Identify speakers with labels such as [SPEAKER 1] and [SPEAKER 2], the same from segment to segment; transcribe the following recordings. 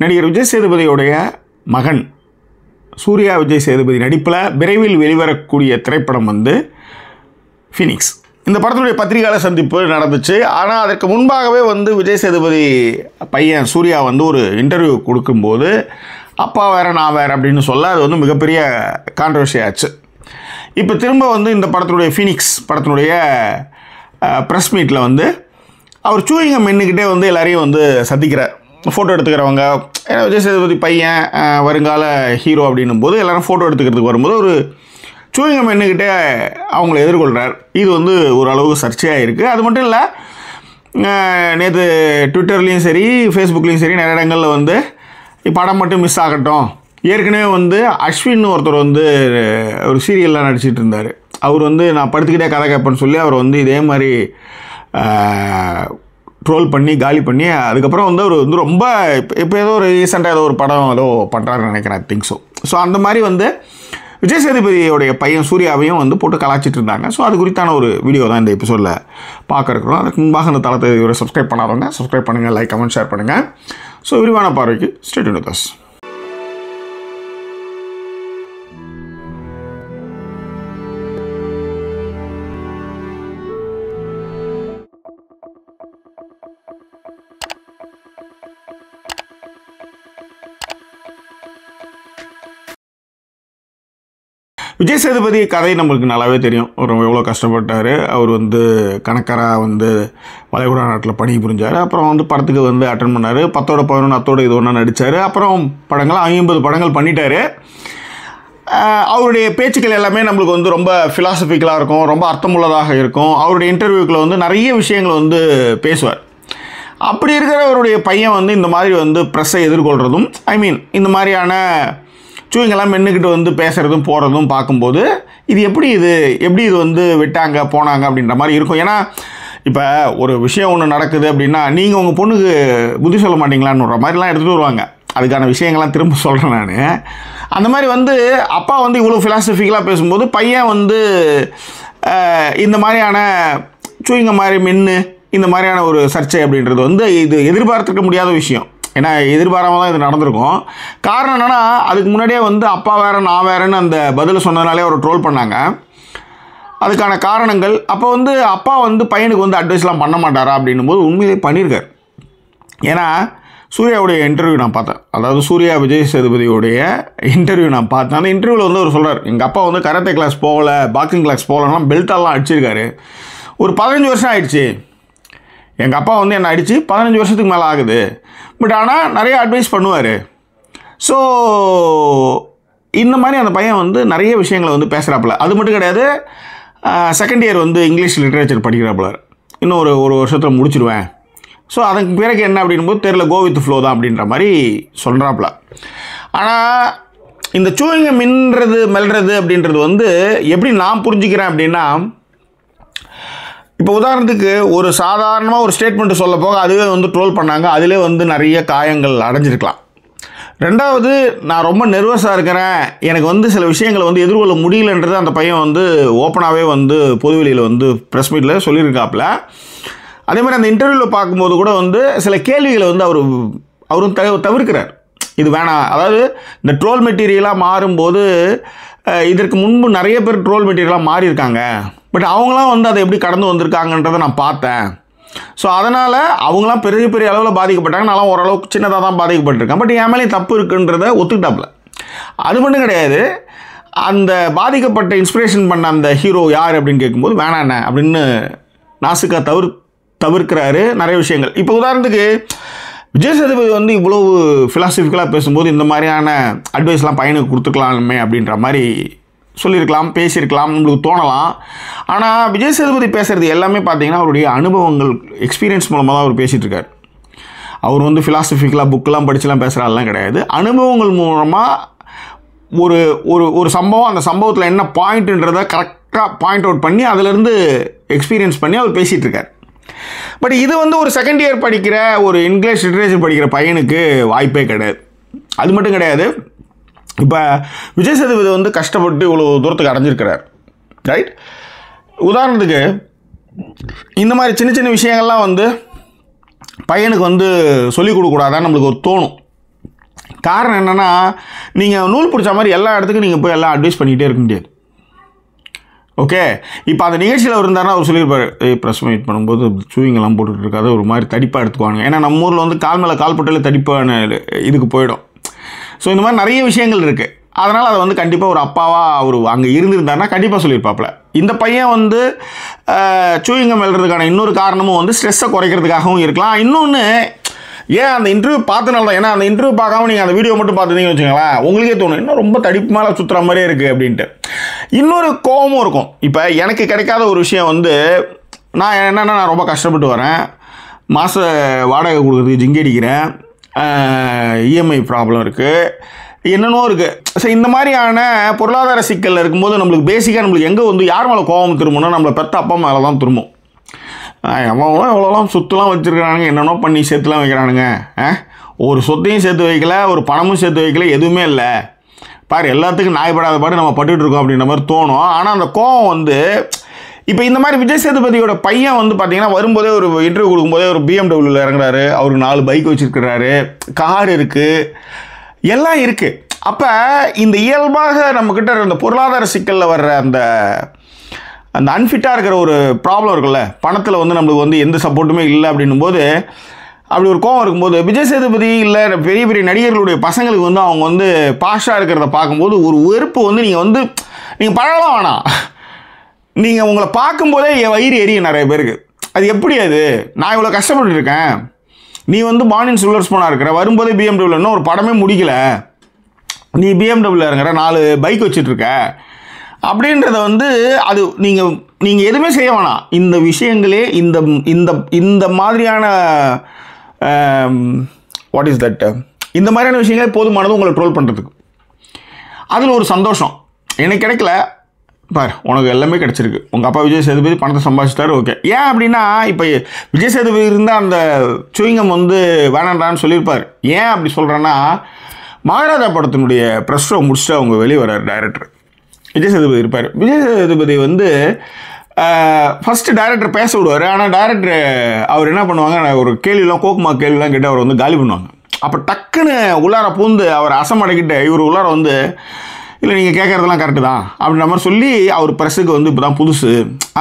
[SPEAKER 1] நடிகர் விஜய் சேதுபதியோடைய மகன் சூர்யா விஜய் சேதுபதி நடிப்பில் விரைவில் வெளிவரக்கூடிய திரைப்படம் வந்து ஃபீனிக்ஸ். இந்த படத்துடைய பத்திரிகையாளர் சந்திப்பு நடந்துச்சு. ஆனால் அதற்கு முன்பாகவே வந்து விஜய் சேதுபதி பையன் சூர்யா வந்து ஒரு இன்டர்வியூ கொடுக்கும்போது அப்பா வேறு நான் வேறு அப்படின்னு சொல்ல அது வந்து மிகப்பெரிய கான்ட்ரவர்சி ஆச்சு. இப்போ திரும்ப வந்து இந்த படத்தினுடைய ஃபீனிக்ஸ் படத்தினுடைய ப்ரெஸ் மீட்டில் வந்து அவர் சூயிங்க மென்னுக்கிட்டே வந்து எல்லாரையும் வந்து சந்திக்கிறார். ஃபோட்டோ எடுத்துக்கிறவங்க, விஜய் சேதுபதி பையன் வருங்கால ஹீரோ அப்படின்னும் போது எல்லோரும் ஃபோட்டோ எடுத்துக்கிறதுக்கு வரும்போது ஒரு சூயிங்க மென்னுக்கிட்டே அவங்கள எதிர்கொள்கிறார். இது வந்து ஓரளவுக்கு சர்ச்சையாக இருக்குது. அது மட்டும் இல்லை, நேற்று ட்விட்டர்லேயும் சரி ஃபேஸ்புக்லேயும் சரி நிறைய இடங்களில் வந்து படம் மட்டும் மிஸ் ஆகட்டும். ஏற்கனவே வந்து அஸ்வின் ஒருத்தர் வந்து ஒரு சீரியல்லாம் நடிச்சிட்டு இருந்தார். அவர் வந்து நான் படுத்துக்கிட்டே கதை கேட்பேன்னு சொல்லி அவர் வந்து இதே மாதிரி ட்ரோல் பண்ணி காலி பண்ணி அதுக்கப்புறம் வந்து அவர் வந்து ரொம்ப இப்போ ஏதோ ஒரு ரீசெண்டாக ஏதோ ஒரு படம் ஏதோ பண்ணுறாருன்னு நினைக்கிறேன். ஐ திங்க் ஸோ அந்த மாதிரி வந்து விஜய் சேதுபதியோடைய பையன் சூர்யாவையும் வந்து போட்டு கலாச்சிட்டு இருந்தாங்க. ஸோ அது குறித்தான ஒரு வீடியோ தான் இந்த எபிசோடில் பார்க்க இருக்கிறோம். அதுக்கு முன்பாக இந்த தளத்தை இவரை சப்ஸ்கிரைப் பண்ணாதவங்க சப்ஸ்கிரைப் பண்ணுங்கள், லைக் கமெண்ட் ஷேர் பண்ணுங்கள். ஸோ விரிவான பார்வைக்கு stay tune with us. Vijay Sethupathi கதை நம்மளுக்கு நல்லாவே தெரியும். அவர் எவ்வளோ கஷ்டப்பட்டார். அவர் வந்து கணக்கராக வந்து வளைகுடா நாட்டில் பணி புரிஞ்சார். அப்புறம் வந்து படத்துக்கு வந்து அட்டன் பண்ணார். 10-11 அத்தோடு இது ஒன்றா நடித்தார். அப்புறம் படங்கள் 50 படங்கள் பண்ணிட்டார். அவருடைய பேச்சுக்கள் எல்லாமே நம்மளுக்கு வந்து ரொம்ப ஃபிலாசபிக்கலாக இருக்கும், ரொம்ப அர்த்தமுள்ளதாக இருக்கும். அவருடைய இன்டர்வியூக்களை வந்து நிறைய விஷயங்களை வந்து பேசுவார். அப்படி இருக்கிற அவருடைய பையன் வந்து இந்த மாதிரி வந்து ப்ரெஸ்ஸை எதிர்கொள்கிறதும் இந்த மாதிரியான சூயிங்கெல்லாம் மென்னுக்கிட்டு வந்து பேசுகிறதும் போகிறதும் பார்க்கும்போது இது எப்படி இது வந்து விட்டாங்க போனாங்க அப்படின்ற மாதிரி இருக்கும். ஏன்னா இப்போ ஒரு விஷயம் ஒன்று நடக்குது அப்படின்னா நீங்கள் உங்கள் பொண்ணுக்கு புத்தி சொல்ல மாட்டீங்களான்னு மாதிரிலாம் எடுத்துகிட்டு வருவாங்க. அதுக்கான விஷயங்கள்லாம் திரும்ப சொல்கிறேன் நான். அந்த மாதிரி வந்து அப்பா வந்து இவ்வளோ ஃபிலாசபிக்கலாக பேசும்போது பையன் வந்து இந்த மாதிரியான சூயிங்க மாதிரி மென்று இந்த மாதிரியான ஒரு சர்ச்சை அப்படின்றது வந்து இது எதிர்பார்த்துக்க முடியாத விஷயம். ஏன்னா எதிர்பாராமல் தான் இது நடந்திருக்கும். காரணம் என்னென்னா அதுக்கு முன்னாடியே வந்து அப்பா வேறு நான் வேறுன்னு அந்த பதில் சொன்னதுனாலே அவர் ட்ரோல் பண்ணாங்க. அதுக்கான காரணங்கள் அப்போ வந்து அப்பா வந்து பையனுக்கு வந்து அட்வைஸ்லாம் பண்ண மாட்டாரா அப்படின்னும் போது உண்மையிலே பண்ணியிருக்கார். ஏன்னா சூர்யாவுடைய இன்டர்வியூ நான் பார்த்தேன். அதாவது சூர்யா விஜய் சேதுபதியோடைய இன்டர்வியூ நான் பார்த்தேன். அந்த இன்டர்வியூவில் வந்து அவர் சொல்கிறார், எங்கள் அப்பா வந்து கராத்தே கிளாஸ் போகலை, பாக்ஸிங் கிளாஸ் போகலன்னா பெல்ட்டெல்லாம் அடிச்சிருக்காரு. ஒரு 15 வருஷம் ஆயிடுச்சு எங்கள் அப்பா வந்து என்னை அடித்து 15 வருஷத்துக்கு மேலே ஆகுது. பட் ஆனால் நிறைய அட்வைஸ் பண்ணுவார். ஸோ இந்த மாதிரி அந்த பையன் வந்து நிறைய விஷயங்களை வந்து பேசுகிறாப்புல. அது மட்டும் கிடையாது, செகண்ட் இயர் வந்து இங்கிலீஷ் லிட்ரேச்சர் படிக்கிறாப்புல. இன்னும் ஒரு வருஷத்தில் முடிச்சிடுவேன். ஸோ அதுக்கு பிறகு என்ன அப்படின்போது தெரியல, கோ வித் ஃப்ளோ தான் அப்படின்ற மாதிரி சொல்கிறாப்புல. ஆனால் இந்த சூயிங்க மெல்றது அப்படின்றது வந்து எப்படி நான் புரிஞ்சுக்கிறேன் அப்படின்னா, இப்போ உதாரணத்துக்கு ஒரு சாதாரணமாக ஒரு ஸ்டேட்மெண்ட்டு சொல்ல போக அதுவே வந்து ட்ரோல் பண்ணாங்க. அதிலே வந்து நிறைய காயங்கள் அடைஞ்சிருக்கலாம். ரெண்டாவது, நான் ரொம்ப நெர்வஸாக இருக்கிறேன், எனக்கு வந்து சில விஷயங்களை வந்து எதிர்கொள்ள முடியலன்றது அந்த பையன் வந்து ஓப்பனாகவே வந்து பொதுவெளியில் வந்து ப்ரெஸ் மீட்டில் சொல்லியிருக்காப்புல. அதே மாதிரி அந்த இன்டர்வியூவில் பார்க்கும்போது கூட வந்து சில கேள்விகளை வந்து அவரும் தவிர்க்கிறார். இது வேணாம். அதாவது இந்த ட்ரோல் மெட்டீரியலாக மாறும்போது இதற்கு முன்பு நிறைய பேர் ட்ரோல் மெட்டீரியலாக மாறியிருக்காங்க. பட் அவங்களாம் வந்து அதை எப்படி கடந்து வந்திருக்காங்கன்றதை நான் பார்த்தேன். ஸோ அதனால் அவங்களாம் பெரிய பெரிய அளவில் பாதிக்கப்பட்டாங்க, நான்லாம் ஓரளவுக்கு சின்னதாக தான் பாதிக்கப்பட்டிருக்கேன். பட் என் மேலேயும் தப்பு இருக்குன்றதை ஒத்துக்கிட்டாப்புல. அது மட்டும் கிடையாது, அந்த பாதிக்கப்பட்ட இன்ஸ்பிரேஷன் பண்ண அந்த ஹீரோ யார் அப்படின்னு கேட்கும்போது வேணாண்ணே அப்படின்னு நாசுக்கா தவிர்க்கிறாரு நிறைய விஷயங்கள். இப்போ உதாரணத்துக்கு விஜய் சேதுபதி வந்து இவ்வளவு ஃபிலாசபிக்கலாக பேசும்போது இந்த மாதிரியான அட்வைஸ்லாம் பையனுக்கு கொடுத்துக்கலாமே அப்படின்ற மாதிரி சொல்லியிருக்கலாம், பேசியிருக்கலாம், நம்மளுக்கு தோணலாம். ஆனால் விஜய் சேதுபதி பேசுகிறது எல்லாமே பார்த்தீங்கன்னா அவருடைய அனுபவங்கள், எக்ஸ்பீரியன்ஸ் மூலமாக தான் அவர் பேசிகிட்டு இருக்கார். அவர் வந்து ஃபிலாசபிக்கலாக புக்கெலாம் படிச்சுலாம் பேசுகிறாலாம் கிடையாது. அனுபவங்கள் மூலமாக ஒரு ஒரு சம்பவம், அந்த சம்பவத்தில் என்ன பாயிண்ட்டுன்றதை கரெக்டாக பாயிண்ட் அவுட் பண்ணி அதிலேருந்து எக்ஸ்பீரியன்ஸ் பண்ணி அவர் பேசிகிட்டு இருக்கார். பட் இது வந்து ஒரு செகண்ட் இயர் படிக்கிற ஒரு இங்கிலீஷ் லிட்ரேச்சர் படிக்கிற பையனுக்கு வாய்ப்பே கிடையாது. அது மட்டும் கிடையாது, இப்போ விஜய் சேதுபதி வந்து கஷ்டப்பட்டு இவ்வளோ தூரத்துக்கு அடைஞ்சிருக்கிறார், ரைட்? உதாரணத்துக்கு இந்த மாதிரி சின்ன சின்ன விஷயங்கள்லாம் வந்து பையனுக்கு வந்து சொல்லிக் கொடுக்கக்கூடாதான்னு நம்மளுக்கு ஒரு தோணும். காரணம் என்னென்னா, நீங்கள் நூல் பிடிச்ச மாதிரி எல்லா இடத்துக்கும் நீங்கள் போய் எல்லாம் அட்வைஸ் பண்ணிக்கிட்டே இருக்க முடியாது. ஓகே, இப்போ அந்த நிகழ்ச்சியில் இருந்தாருன்னா அவர் சொல்லியிருப்பார், ப்ரெஸ் மீட் பண்ணும்போது சூயிங்கெல்லாம் போட்டுட்டு இருக்காது, ஒரு மாதிரி தடிப்பாக எடுத்துக்குவாங்க. ஏன்னா நம்ம ஊரில் வந்து கால் மேலே கால் போட்டாலே தடிப்பான இதுக்கு போயிடும். ஸோ இந்த மாதிரி நிறைய விஷயங்கள் இருக்குது. அதனால் அதை வந்து கண்டிப்பாக ஒரு அப்பாவாக அவர் அங்கே இருந்திருந்தாருன்னா கண்டிப்பாக சொல்லியிருப்பாப்புல. இந்த பையன் வந்து சூயிங்கம் எழுதுறதுக்கான இன்னொரு காரணமும் வந்து ஸ்ட்ரெஸ்ஸை குறைக்கிறதுக்காகவும் இருக்கலாம். இன்னொன்று, ஏன் அந்த இன்டர்வியூ பார்த்தனால தான், ஏன்னா அந்த இன்டர்வியூ பார்க்காம நீங்கள் அந்த வீடியோ மட்டும் பார்த்துட்டீங்கன்னு வச்சுக்கோங்களேன், உங்களுக்கே தோணும் இன்னும் ரொம்ப தடிப்பு மேலே சுற்றுற மாதிரியே இருக்குது அப்படின்ட்டு. இன்னொரு கோபமும் இருக்கும். இப்போ எனக்கு கிடைக்காத ஒரு விஷயம் வந்து, நான் என்னென்னா நான் ரொம்ப கஷ்டப்பட்டு வரேன், மாத வாடகை கொடுக்குறதுக்கு ஜிங்கி அடிக்கிறேன், இஎம்ஐ ப்ராப்ளம் இருக்குது, என்னென்னோ இருக்குது. ஸோ இந்த மாதிரியான பொருளாதார சிக்கலில் இருக்கும்போது நம்மளுக்கு பேசிக்காக நம்மளுக்கு எங்கே வந்து யார் மேலே கோபம் திரும்பணும்னா நம்மளை பெற்ற அப்பா மேலே தான் திரும்பும். அவன் எவ்வளோலாம் சொத்துலாம் வச்சுருக்கிறானுங்க, என்னென்னோ பண்ணி சேர்த்துலாம் வைக்கிறானுங்க, ஒரு சொத்தையும் சேர்த்து வைக்கல, ஒரு பணமும் சேர்த்து வைக்கல, எதுவுமே இல்லை பாரு, எல்லாத்துக்கும் நாய்படாத பாடு நம்ம பட்டுட்ருக்கோம் அப்படின்ற மாதிரி தோணும். ஆனால் அந்த கோவம் வந்து இப்போ இந்த மாதிரி விஜய் சேதுபதியோட பையன் வந்து பார்த்தீங்கன்னா வரும்போதே ஒரு இன்டர்வியூ கொடுக்கும்போதே ஒரு பிஎம்டபிள்யூவில் இறங்குறாரு, அவருக்கு 4 பைக் வச்சுருக்கிறாரு, கார் இருக்குது, எல்லாம் இருக்குது. அப்போ இந்த இயல்பாக நம்மக்கிட்ட இந்த பொருளாதார சிக்கலில் வர்ற அந்த அன்ஃபிட்டாக இருக்கிற ஒரு ப்ராப்ளம் இருக்குல்ல, பணத்தில் வந்து நம்மளுக்கு வந்து எந்த சப்போர்ட்டுமே இல்லை அப்படின்னும் போது அப்படி ஒரு கோவம் இருக்கும்போது, விஜய் சேதுபதி இல்லை பெரிய பெரிய நடிகர்களுடைய பசங்களுக்கு வந்து அவங்க வந்து பாஷாக இருக்கிறத பார்க்கும்போது ஒரு வெறுப்பு வந்து நீங்கள் பழகலாம் வேணாம், நீங்கள் உங்களை பார்க்கும்போதே என் வயிறு எரியும் நிறைய பேருக்கு. அது எப்படி, அது நான் இவ்வளோ கஷ்டப்பட்டு இருக்கேன், நீ வந்து பாண்டியன் சில்வர் ஸ்பூனாக இருக்கிற, வரும்போதே பிஎம்டபிள்யூ இன்னும் ஒரு படமே முடிக்கல, நீ பிஎம்டபிள்யூ இறங்குற, 4 பைக் வச்சுட்ருக்க அப்படின்றத வந்து அது நீங்கள் எதுவுமே செய்ய வேணாம். இந்த விஷயங்களே இந்த மாதிரியான வாட் இஸ் தட், இந்த மாதிரியான விஷயங்களே போதுமானது உங்களை ட்ரோல் பண்ணுறதுக்கு. அதில் ஒரு சந்தோஷம் எனக்கு கிடைக்கல பார், உனக்கு எல்லாமே கிடச்சிருக்கு, உங்கள் அப்பா விஜய் சேதுபதி பணத்தை சம்பாதிச்சிட்டாரு, ஓகே. ஏன் அப்படின்னா இப்போ விஜய் சேதுபதி இருந்தால் அந்த சூயிங்கம் வந்து வேணான்றான்னு சொல்லியிருப்பார். ஏன் அப்படி சொல்கிறேன்னா, மகாராஜா படத்தினுடைய ப்ரெஸ் ஷோ முடிச்சுட்டு அவங்க வெளியே வர்றார் டைரக்டர், விஜய் சேதுபதி இருப்பார். விஜய் சேதுபதி வந்து ஃபஸ்ட்டு டைரக்டர் பேச விடுவார். ஆனால் டைரக்டர் அவர் என்ன பண்ணுவாங்க, ஒரு கேள்விலாம் கோக்குமா கேள்விலாம் கேட்டு அவர் வந்து காலி பண்ணுவாங்க. அப்போ டக்குன்னு உள்ளார பூந்து அவர் அசமடக்கிட்டு இவர் உள்ளார வந்து, இல்லை நீங்கள் கேட்குறதெல்லாம் கரெக்டு தான் அப்படின்ற மாதிரி சொல்லி அவர் ப்ரெஸ்ஸுக்கு வந்து இப்போ தான் புதுசு,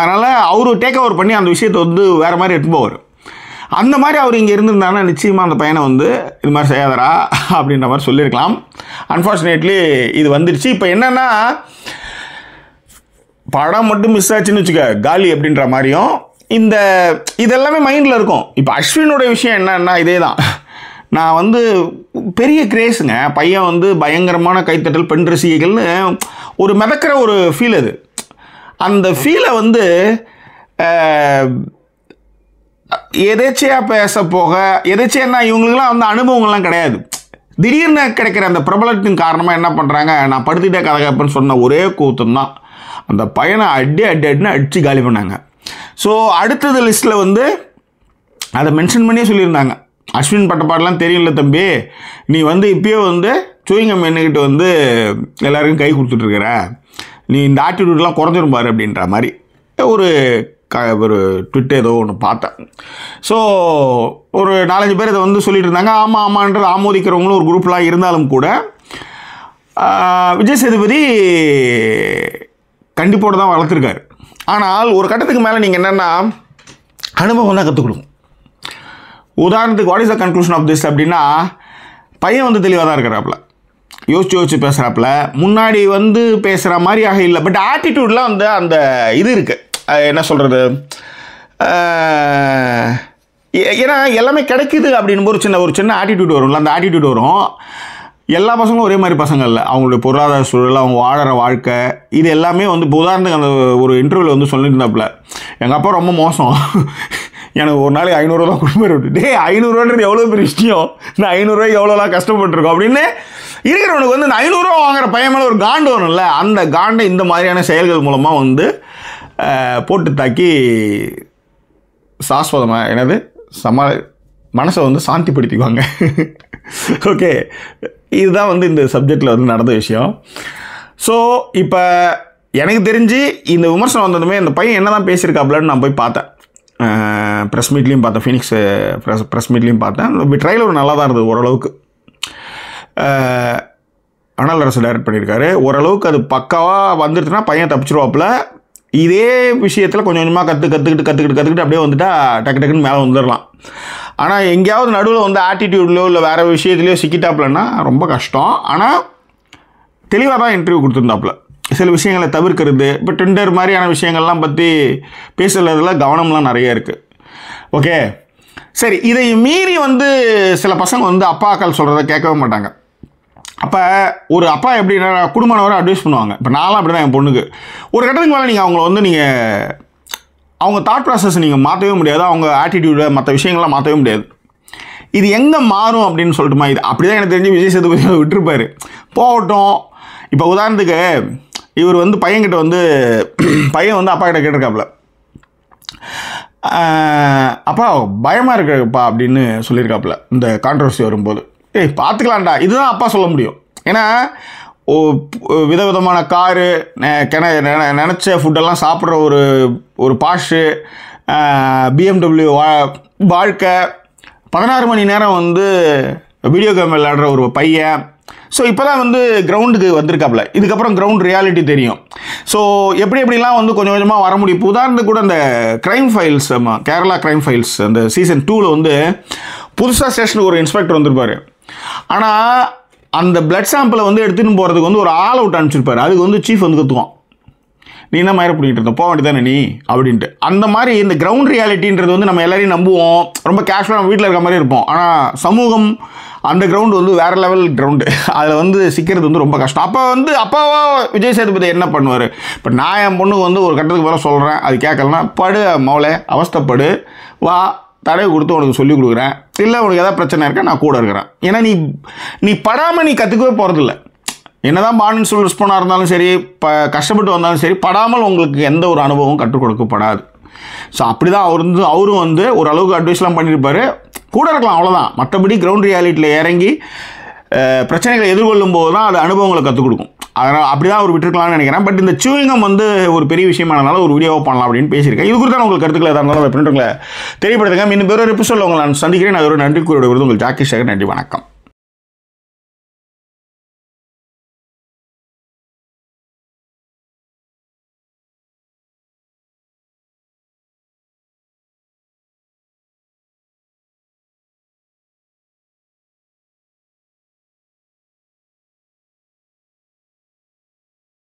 [SPEAKER 1] அதனால் அவர் டேக் ஓவர் பண்ணி அந்த விஷயத்தை வந்து வேறு மாதிரி எடுத்து போவார். அந்த மாதிரி அவர் இங்கே இருந்திருந்தாங்கன்னா நிச்சயமாக அந்த பையனை வந்து இது மாதிரி செய்யாதரா அப்படின்ற மாதிரி சொல்லியிருக்கலாம். அன்ஃபார்ச்சுனேட்லி இது வந்துடுச்சு. இப்போ என்னென்னா, படம் மட்டும் மிஸ் ஆச்சுன்னு வச்சுக்க காலி அப்படின்ற மாதிரியும் இதெல்லாமே மைண்டில் இருக்கும். இப்போ அஸ்வினோட விஷயம் என்னன்னா இதே தான். நான் வந்து பெரிய கிரேஸுங்க, பையன் வந்து பயங்கரமான கைத்தட்டல், பெண் ரசிகைகள்னு ஒரு மிதக்கிற ஒரு ஃபீல். அது அந்த ஃபீலை வந்து எதேச்சையாக பேச போக, எதேச்சைன்னா இவங்களுக்குலாம் வந்து அனுபவங்கள்லாம் கிடையாது. திடீர்னு கிடைக்கிற அந்த பிரபலத்தின் காரணமாக என்ன பண்ணுறாங்க, நான் படுத்துக்கிட்டே கதை கேட்பேன்னு சொன்ன ஒரே கூத்தம் தான் அந்த பையனை அடின்னு அடித்து காலி பண்ணாங்க. ஸோ அடுத்தது லிஸ்ட்டில் வந்து அதை மென்ஷன் பண்ணியே சொல்லியிருந்தாங்க, அஸ்வின் பட்டப்பாடெலாம் தெரியல தம்பி, நீ வந்து இப்போயே வந்து சூயிங்கம் என்னக்கிட்ட வந்து எல்லாருக்கும் கை கொடுத்துட்ருக்கிற, நீ இந்த ஆட்டிடியூட்லாம் குறைஞ்சிருப்பாரு அப்படின்ற மாதிரி ஒரு ட்விட்டர் ஏதோ ஒன்று பார்த்தேன். ஸோ ஒரு 4-5 பேர் இதை வந்து சொல்லிட்டு இருந்தாங்க. ஆமான்றது ஆமோதிக்கிறவங்களும் ஒரு குரூப்லாம் இருந்தாலும் கூட விஜய் சேதுபதி கண்டிப்போடு தான் வளர்த்துருக்காரு. ஆனால் ஒரு கட்டத்துக்கு மேலே நீங்கள் என்னென்னா அனுபவம் தான் கற்றுக் கொடுக்கும். உதாரணத்துக்கு what is the conclusion of this அப்படின்னா, பையன் வந்து தெளிவாக தான் இருக்கிறாப்புல, யோசிச்சு பேசுகிறாப்புல, முன்னாடி வந்து பேசுகிற மாதிரியாக இல்லை, பட் ஆட்டிடியூட்லாம் வந்து அந்த இது இருக்குது, என்ன சொல்கிறது, ஏன்னா எல்லாமே கிடைக்குது அப்படின்னு ஒரு சின்ன ஆட்டிடியூட் வரும்ல, அந்த ஆட்டிடியூட் வரும். எல்லா பசங்களும் ஒரே மாதிரி பசங்க இல்லை, அவங்களுடைய பொருளாதார சூழல், அவங்க வாழற வாழ்க்கை, இது எல்லாமே வந்து இப்போ உதாரணத்துக்கு அந்த ஒரு இன்டர்வியூவில் வந்து சொல்லியிருந்தாப்புல, எங்கள் அப்பா ரொம்ப மோசம், எனக்கு ஒரு நாளைக்கு 500 தான் கொடுப்பாரு. டே 500 எவ்வளோ பெரிய விஷயம், இந்த 500 எவ்வளோலாம் கஷ்டப்பட்டுருக்கோம் அப்படின்னு இருக்கிறவனுக்கு வந்து இந்த 500 வாங்குற பையன் மேலே ஒரு காண்டு வரும்ல, அந்த காண்டை இந்த மாதிரியான செயல்கள் மூலமாக வந்து போட்டு தாக்கி சாஸ்வதமாக என்னது மனசை வந்து சாந்திப்படுத்திக்குவாங்க. ஓகே, இதுதான் வந்து இந்த சப்ஜெக்டில் வந்து நடந்த விஷயம். ஸோ இப்போ எனக்கு தெரிஞ்சு இந்த விமர்சனம் வந்ததுமே இந்த பையன் என்ன தான் பேசியிருக்காப்புலன்னு நான் போய் பார்த்தேன், ப்ரெஸ் மீட்லேயும் பார்த்தேன், ஃபீனிக்ஸ் ப்ரெஸ் மீட்லேயும் பார்த்தேன். ட்ரைலர் நல்லா தான் இருந்தது ஓரளவுக்கு. அனல் அரசு டைரக்ட் பண்ணியிருக்காரு. ஓரளவுக்கு அது பக்காவாக வந்துடுச்சுன்னா பையன் தப்பிச்சிருவாப்புல. இதே விஷயத்தில் கொஞ்சம் கொஞ்சமாக கற்றுக்கிட்டு அப்படியே வந்துட்டா டக்குன்னு மேலே வந்துடலாம். ஆனால் எங்கேயாவது நடுவில் வந்து ஆட்டிடியூட்லையோ இல்லை வேறு விஷயத்துலையோ சிக்கிட்டாப்புலன்னா ரொம்ப கஷ்டம். ஆனால் தெளிவாக தான் இன்டர்வியூ கொடுத்துருந்தாப்புல. சில விஷயங்களை தவிர்க்கிறது, இப்போ டெண்டர் மாதிரியான விஷயங்கள்லாம் பற்றி பேசுகிறதுல கவனம்லாம் நிறைய இருக்குது. ஓகே, சரி. இதை மீறி வந்து சில பசங்க வந்து அப்பாக்கள் சொல்கிறத கேட்கவே மாட்டாங்க. அப்போ ஒரு அப்பா எப்படின்னா குடும்பனவரை அட்வைஸ் பண்ணுவாங்க. இப்போ நான்லாம் அப்படி தான் என் பொண்ணுக்கு ஒரு கட்டத்துக்கு மேலே நீங்கள் அவங்கள வந்து அவங்க தாட் ப்ராசஸ் நீங்கள் மாற்றவே முடியாது, அவங்க ஆட்டிடியூடை மற்ற விஷயங்கள்லாம் மாற்றவே முடியாது. இது எங்கே மாறும் அப்படின்னு சொல்லிட்டுமா, இது அப்படி தான் எனக்கு தெரிஞ்சு விஜய் சேதுபதி விட்டுருப்பார், போகட்டும். இப்போ உதாரணத்துக்கு இவர் வந்து பையன்கிட்ட வந்து பையன் வந்து அப்பா கிட்ட கேட்டிருக்காப்புல, அப்பா பயமாக இருக்குப்பா அப்படின்னு சொல்லியிருக்காப்புல இந்த கான்ட்ரவர்சி வரும்போது. பார்த்துக்கலாம்டா, இதுதான் அப்பா சொல்ல முடியும். ஏன்னா விதவிதமான காரு, நினச்ச ஃபுட்டெல்லாம் சாப்பிட்ற ஒரு பாஷு, BMW வாழ்க்கை, 16 மணி நேரம் வந்து வீடியோ கேம் விளையாடுற ஒரு பையன். ஸோ இப்போ தான் வந்து கிரவுண்டுக்கு வந்திருக்காப்புல. இதுக்கப்புறம் கிரவுண்ட் ரியாலிட்டி தெரியும். ஸோ எப்படிலாம் வந்து கொஞ்சம் கொஞ்சமாக வர முடியும். இப்போ உதாரணத்துக்கு கூட அந்த crime files, Kerala crime files அந்த சீசன் 2ல் வந்து புதுசாக ஸ்டேஷனுக்கு ஒரு இன்ஸ்பெக்டர் வந்திருப்பார். ஆனால் அந்த பிளட் சாம்பிளை வந்து எடுத்துன்னு போகிறதுக்கு வந்து ஒரு ஆள் அவுட் அனுப்பிச்சிருப்பார். அதுக்கு வந்து சீஃப் வந்து கற்றுவான், நீ என்ன மாதிரி பிடிக்கிட்டு இருந்த, போக வேண்டியதானே நீ அப்படின்ட்டு. அந்த மாதிரி இந்த கிரவுண்ட் ரியாலிட்டின்றது வந்து நம்ம எல்லாரையும் நம்புவோம், ரொம்ப கேஷுவலாக நம்ம வீட்டில் இருக்க மாதிரி இருப்போம். ஆனால் சமூகம் அந்த கிரவுண்டு வந்து வேறு லெவல் கிரவுண்டு, அதில் வந்து சிக்கிறது வந்து ரொம்ப கஷ்டம். அப்போ வந்து அப்பாவா விஜய் சேதுபதி என்ன பண்ணுவார்? இப்போ நான் என் பொண்ணுக்கு வந்து ஒரு கட்டத்துக்கு மேலே சொல்கிறேன், அது கேட்கலன்னா படு மௌலே, அவஸ்தைப்படு, வா தடவை கொடுத்து உனக்கு சொல்லிக் கொடுக்குறேன், இல்லை உனக்கு எதாவது பிரச்சனை இருக்கா நான் கூட இருக்கிறேன். ஏன்னா நீ படாமல் நீ கற்றுக்கவே போகிறதில்ல. என்னதான் பாண்டியன் ஸ்டோர்ஸ் ரெஸ்பானாக இருந்தாலும் சரி, கஷ்டப்பட்டு வந்தாலும் சரி, படாமல் உங்களுக்கு எந்த ஒரு அனுபவமும் கற்றுக் கொடுக்கப்படாது. ஸோ அப்படி தான் அவரும் வந்து ஓரளவுக்கு அட்வைஸ்லாம் பண்ணியிருப்பார், கூட இருக்கலாம், அவ்வளோதான். மற்றபடி கிரவுண்ட் ரியாலிட்டியில் இறங்கி பிரச்சனைகளை எதிர்கொள்ளும் போது தான் அது அனுபவங்களை கற்றுக் கொடுக்கும். அதனால் அப்படி தான் அவர் விட்டுருக்கலாம்னு நினைக்கிறேன். பட் இந்த சூயிங்கம் வந்து ஒரு பெரிய விஷயமானதுனால ஒரு வீடியோவை பண்ணலாம் அப்படின்னு பேசியிருக்கேன். இது குறித்து உங்களுக்கு கருத்துக்களை எதாக இருந்தாலும் பிரிண்டர்களை தெரியப்படுத்துங்க. இன்னும் வேறு எபிசோடில் உங்களை நான் சந்திக்கிறேன். அது ஒரு நன்றி கூறிய விருது உங்கள் ஜாக்கி சேகர். நன்றி, வணக்கம்.